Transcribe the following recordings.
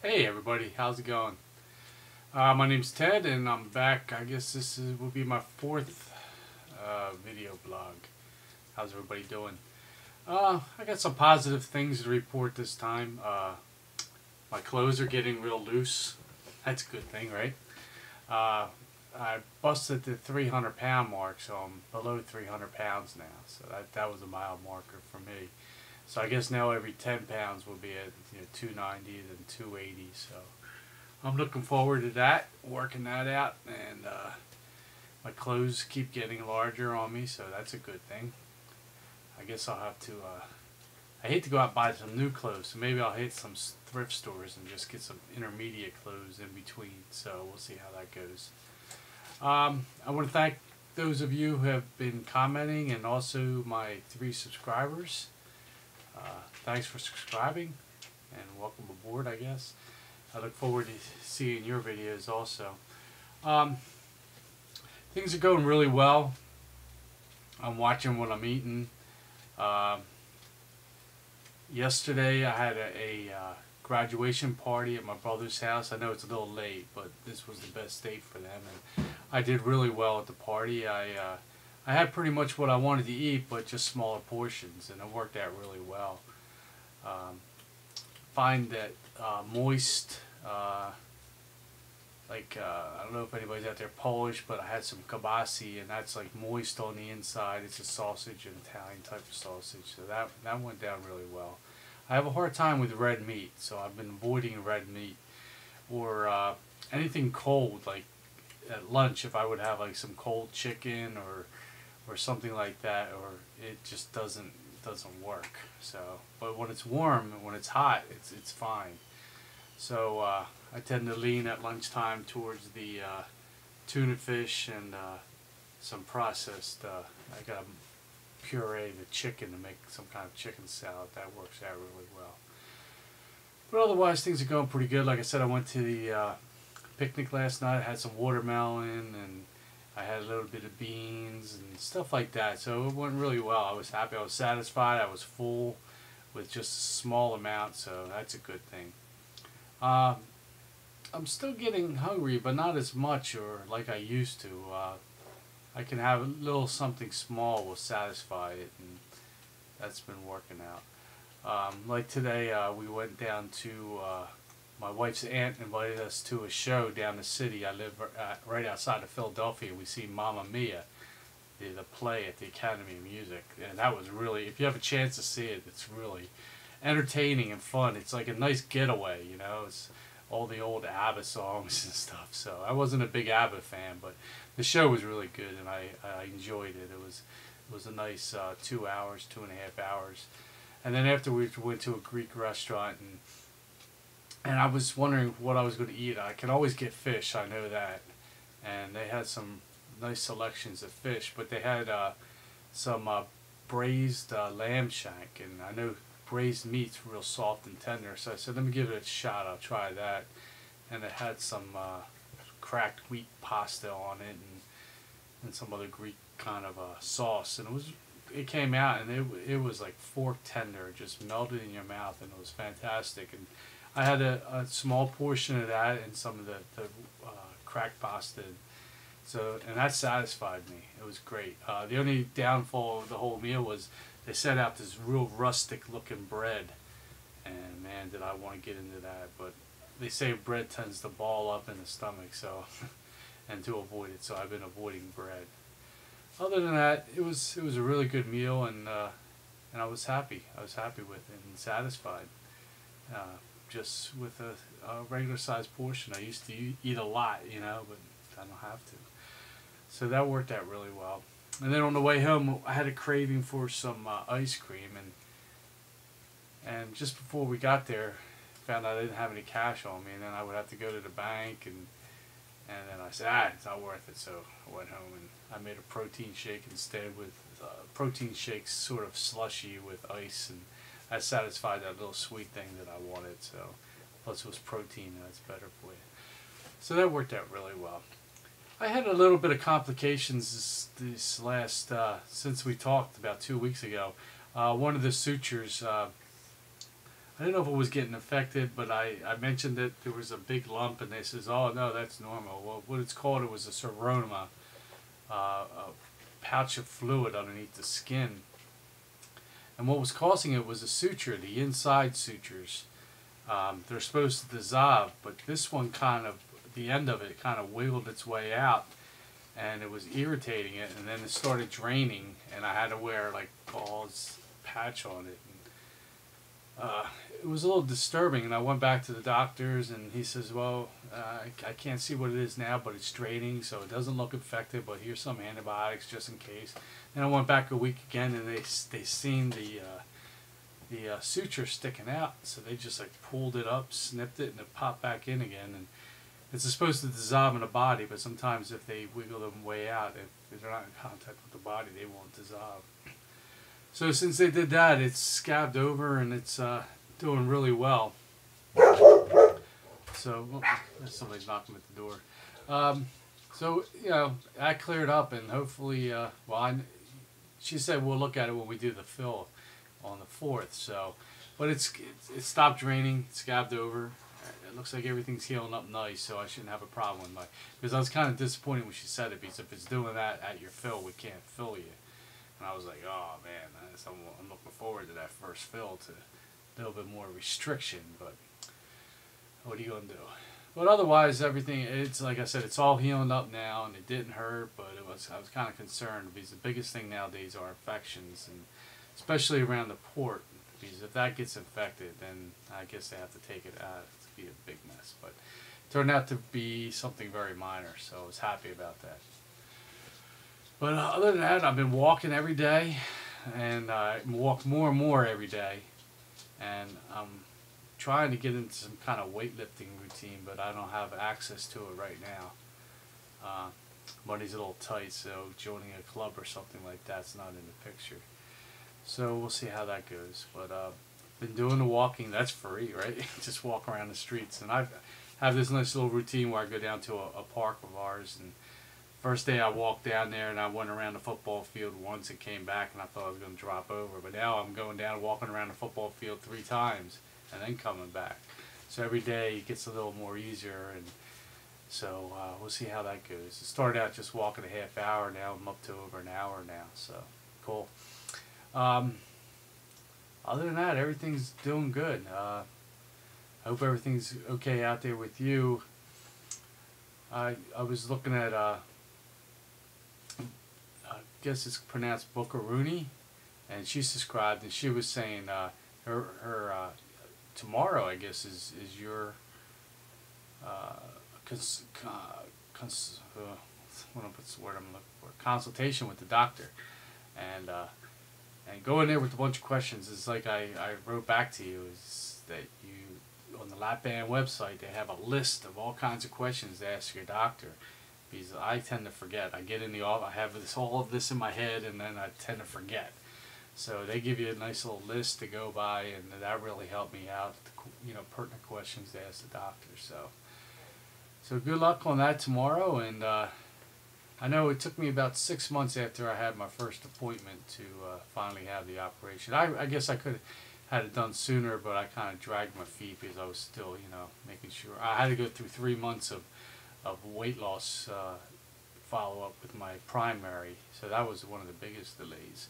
Hey everybody, how's it going? My name's Ted and I'm back. I guess will be my fourth video blog. How's everybody doing? I got some positive things to report this time. My clothes are getting real loose. That's a good thing, right? I busted the 300-pound mark, so I'm below 300 pounds now. So that was a mile marker for me. So I guess now every 10 pounds will be at 290 then 280. So I'm looking forward to that, working that out, and my clothes keep getting larger on me, so that's a good thing. I guess I'll have to. I hate to go out and buy some new clothes, so maybe I'll hit some thrift stores and just get some intermediate clothes in between. So we'll see how that goes. I want to thank those of you who have been commenting and also my 3 subscribers. Thanks for subscribing and welcome aboard, I guess. I look forward to seeing your videos also. Things are going really well. I'm watching what I'm eating. Yesterday I had a graduation party at my brother's house. I know it's a little late, but this was the best date for them, and I did really well at the party. I had pretty much what I wanted to eat, but just smaller portions, and it worked out really well. Find that moist, I don't know if anybody's out there Polish, but I had some kibasi, and that's like moist on the inside. It's a sausage, an Italian type of sausage, so that went down really well. I have a hard time with red meat, so I've been avoiding red meat or anything cold, like at lunch if I would have like some cold chicken or something like that, or it just doesn't work. So, but when it's warm and when it's hot, it's fine. So I tend to lean at lunchtime towards the tuna fish and some processed. I got to puree the chicken to make some kind of chicken salad. That works out really well. But otherwise, things are going pretty good. Like I said, I went to the picnic last night. I had some watermelon and I had a little bit of beans and stuff like that. So it went really well. I was happy. I was satisfied. I was full with just a small amount. So that's a good thing. I'm still getting hungry, but not as much or like I used to. I can have a little something small will satisfy it, and that's been working out. Like today, we went down to my wife's aunt invited us to a show down the city. I live right outside of Philadelphia. We see Mamma Mia, the play at the Academy of Music, and that was really, if you have a chance to see it, it's really entertaining and fun. It's like a nice getaway, you know. It's all the old ABBA songs and stuff. So I wasn't a big ABBA fan, but the show was really good, and I enjoyed it. It was a nice 2 hours, 2.5 hours, and then after we went to a Greek restaurant and I was wondering what I was going to eat. I can always get fish, I know that. And they had some nice selections of fish, but they had some braised lamb shank, and I know braised meat's real soft and tender, so I said, let me give it a shot, I'll try that. And it had some cracked wheat pasta on it and some other Greek kind of sauce, and it came out and it was like fork tender, just melted in your mouth, and it was fantastic. And I had a small portion of that and some of the cracked pasta, and that satisfied me. It was great. The only downfall of the whole meal was they set out this real rustic looking bread, and man, did I want to get into that. But they say bread tends to ball up in the stomach, so and to avoid it, so I've been avoiding bread. Other than that, it was a really good meal, and I was happy. I was happy with it and satisfied. Just with a regular sized portion. I used to eat a lot, you know, but I don't have to. So that worked out really well. And then on the way home, I had a craving for some ice cream, and just before we got there, found out I didn't have any cash on me, and then I would have to go to the bank, and then I said, it's not worth it. So I went home and I made a protein shake instead, with protein shakes sort of slushy with ice, and that satisfied that little sweet thing that I wanted. So plus it was protein, and that's better for you. So that worked out really well. I had a little bit of complications this last since we talked about 2 weeks ago. One of the sutures, I I didn't know if it was getting infected, but I mentioned that there was a big lump, and they says, oh no, that's normal. Well, what it's called, it was a seroma, a pouch of fluid underneath the skin. And what was causing it was a suture, the inside sutures. They're supposed to dissolve, but this one kind of, the end of it kind of wiggled its way out, and it was irritating it, and then it started draining, and I had to wear like gauze patch on it. It was a little disturbing, and I went back to the doctors, and he says, well, I can't see what it is now, but it's draining, so it doesn't look infected, but here's some antibiotics just in case. Then I went back a week again, and they seen the suture sticking out, so they just like pulled it up, snipped it, and it popped back in again. And it's supposed to dissolve in the body, but sometimes if they wiggle them way out, if they're not in contact with the body, they won't dissolve. So since they did that, it's scabbed over, and it's doing really well. So somebody's knocking at the door. So you know, I cleared up, and hopefully, she said we'll look at it when we do the fill on the 4th. So, but it stopped draining, it scabbed over. It looks like everything's healing up nice, so I shouldn't have a problem with because I was kind of disappointed when she said it, because if it's doing that at your fill, we can't fill you. And I was like, oh man, I'm looking forward to that first fill, to a little bit more restriction, but what are you going to do? But otherwise, everything, it's like I said, it's all healing up now, and it didn't hurt, but I was kind of concerned, because the biggest thing nowadays are infections, and especially around the port, because if that gets infected, then I guess they have to take it out. It's be a big mess. But it turned out to be something very minor, so I was happy about that. But other than that, I've been walking every day, and I walk more and more every day, and I'm trying to get into some kind of weightlifting routine, but I don't have access to it right now. Money's a little tight, so joining a club or something like that's not in the picture. So we'll see how that goes. But been doing the walking. That's free, right? Just walk around the streets. And I have this nice little routine where I go down to a park of ours. And first day I walked down there, and I went around the football field once and came back, and I thought I was going to drop over. But now I'm going down and walking around the football field 3 times and then coming back. So every day it gets a little more easier. And so we'll see how that goes. It started out just walking a half hour. Now I'm up to over an hour now. So cool. Other than that, everything's doing good. I hope everything's okay out there with you. I was looking at I guess it's pronounced Buckaruni, and she subscribed, and she was saying her tomorrow, I guess, is your what's the word I'm looking for? Consultation with the doctor, and go in there with a bunch of questions. It's like I wrote back to you, is that you, on the Lapband website, they have a list of all kinds of questions to ask your doctor, because I tend to forget. I get in the office, I have all of this in my head, and then I tend to forget. So they give you a nice little list to go by, and that really helped me out. You know, pertinent questions to ask the doctor. So good luck on that tomorrow. And I know it took me about 6 months after I had my first appointment to finally have the operation. I guess I could have had it done sooner, but I kind of dragged my feet because I was still, you know, making sure. I had to go through 3 months of weight loss follow-up with my primary, so that was one of the biggest delays.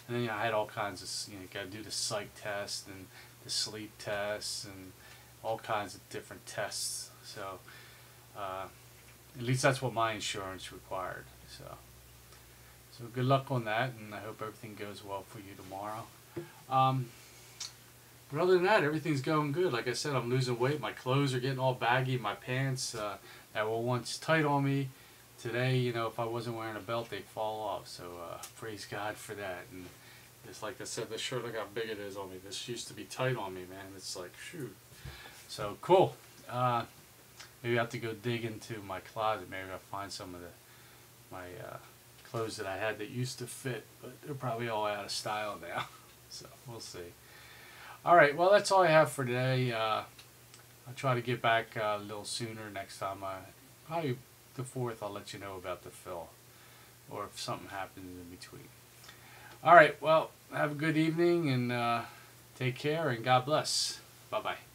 And then, you know, I had all kinds of, you know, got to do the psych test and the sleep tests and all kinds of different tests. So at least that's what my insurance required. So good luck on that, and I hope everything goes well for you tomorrow. But other than that, everything's going good. Like I said, I'm losing weight. My clothes are getting all baggy. My pants that were once tight on me, today, you know, if I wasn't wearing a belt, they'd fall off. So praise God for that. And it's like I said, this shirt, look how big it is on me. This used to be tight on me, man. It's like, shoot. So cool. Maybe I have to go dig into my closet. Maybe I'll find some of my clothes that I had that used to fit, but they're probably all out of style now. So we'll see. All right, well, that's all I have for today. I'll try to get back a little sooner next time. Probably the 4th, I'll let you know about the fill, or if something happens in between. All right, well, have a good evening, and take care, and God bless. Bye bye.